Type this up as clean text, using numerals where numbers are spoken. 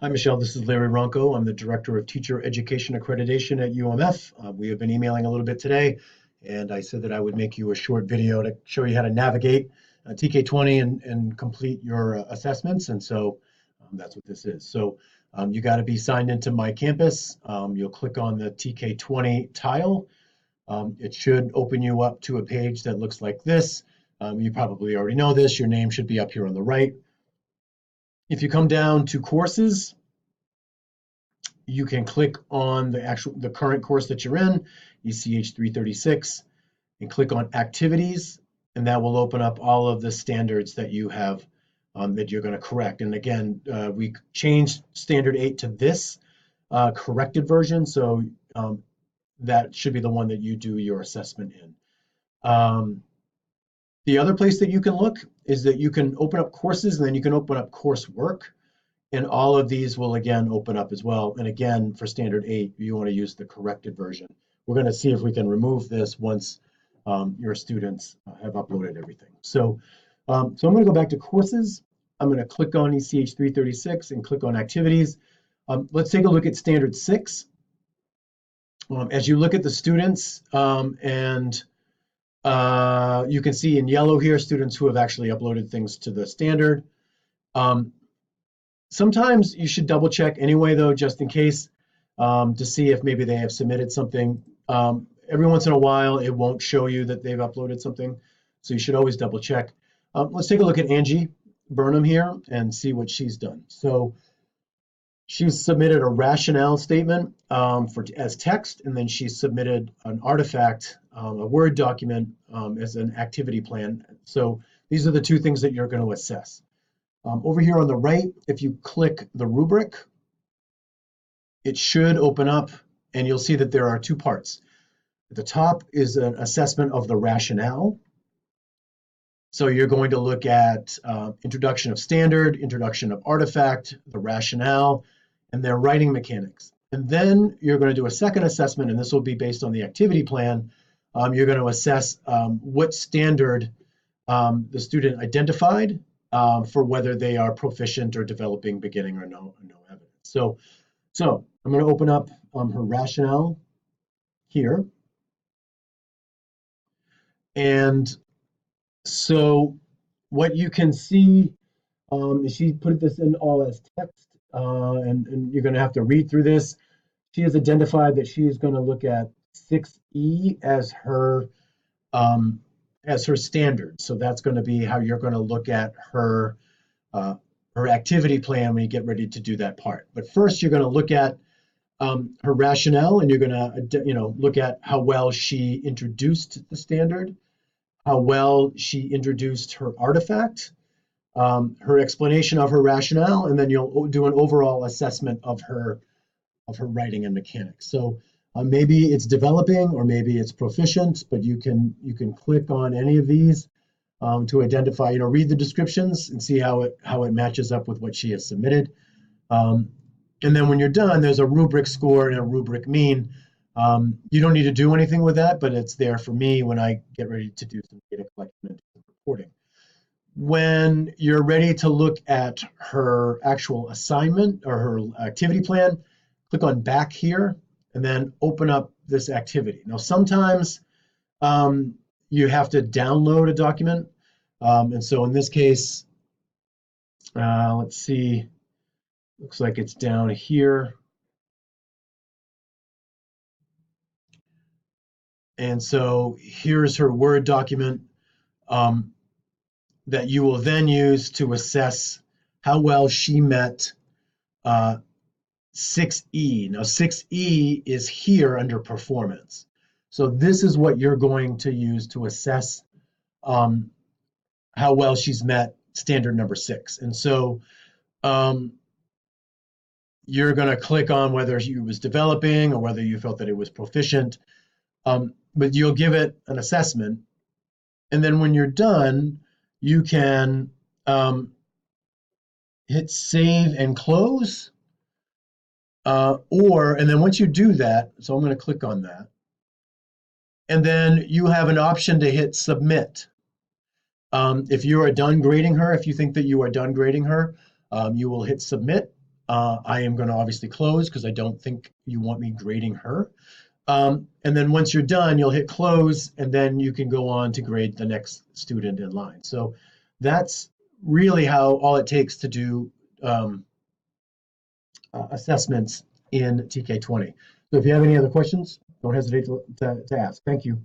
Hi, Michelle. This is Larry Ronco. I'm the Director of Teacher Education Accreditation at UMF. We have been emailing a little bit today, and I said that I would make you a short video to show you how to navigate TK20 and complete your assessments. And so that's what this is. So you got to be signed into My Campus. You'll click on the TK20 tile. It should open you up to a page that looks like this. You probably already know this. Your name should be up here on the right. If you come down to courses, you can click on the current course that you're in, ECH 336, and click on activities, and that will open up all of the standards that you have that you're going to correct. And again, we changed standard 8 to this corrected version, so that should be the one that you do your assessment in. The other place that you can look is that you can open up courses, and then you can open up coursework, and all of these will again open up as well. And again, for standard 8, you want to use the corrected version. We're going to see if we can remove this once your students have uploaded everything. So I'm going to go back to courses. I'm going to click on ECH 336 and click on activities. Let's take a look at standard 6. As you look at the students, and you can see in yellow here students who have actually uploaded things to the standard. Sometimes you should double check anyway, though, just in case, to see if maybe they have submitted something. Every once in a while, it won't show you that they've uploaded something, so you should always double check. Let's take a look at Angie Burnham here and see what she's done. So she's submitted a rationale statement as text, and then she submitted an artifact, a Word document as an activity plan. So these are the two things that you're going to assess. Over here on the right, if you click the rubric, it should open up, and you'll see that there are two parts. At the top is an assessment of the rationale. So you're going to look at introduction of standard, introduction of artifact, the rationale, and their writing mechanics. And then you're going to do a second assessment, and this will be based on the activity plan. You're going to assess what standard the student identified for whether they are proficient or developing, beginning, or no evidence. So I'm going to open up her rationale here. And so what you can see is she put this in all as text, and you're going to have to read through this. She has identified that she is going to look at 6E as her standard. So that's going to be how you're going to look at her activity plan when you get ready to do that part. But first, you're going to look at her rationale, and you're going to look at how well she introduced the standard, how well she introduced her artifact, her explanation of her rationale, and then you'll do an overall assessment of her writing and mechanics. So maybe it's developing or maybe it's proficient, but you can click on any of these to identify, read the descriptions and see how it matches up with what she has submitted. And then when you're done, there's a rubric score and a rubric mean. You don't need to do anything with that, but it's there for me when I get ready to do some data collection and some reporting. When you're ready to look at her actual assignment or her activity plan, click on back here and then open up this activity. Now, sometimes you have to download a document. And so in this case, let's see, looks like it's down here. And so here's her Word document that you will then use to assess how well she met 6E. Now 6E is here under performance. So this is what you're going to use to assess how well she's met standard number 6. And so you're going to click on whether she was developing or whether you felt that it was proficient. But you'll give it an assessment. And then when you're done, you can hit save and close. And then once you do that, so I'm going to click on that. And then you have an option to hit submit. If you are done grading her, if you think that you are done grading her, you will hit submit. I am going to obviously close because I don't think you want me grading her. And then once you're done, you'll hit close, and then you can go on to grade the next student in line. So that's really how all it takes to do assessments in TK20. So if you have any other questions, don't hesitate to ask. Thank you.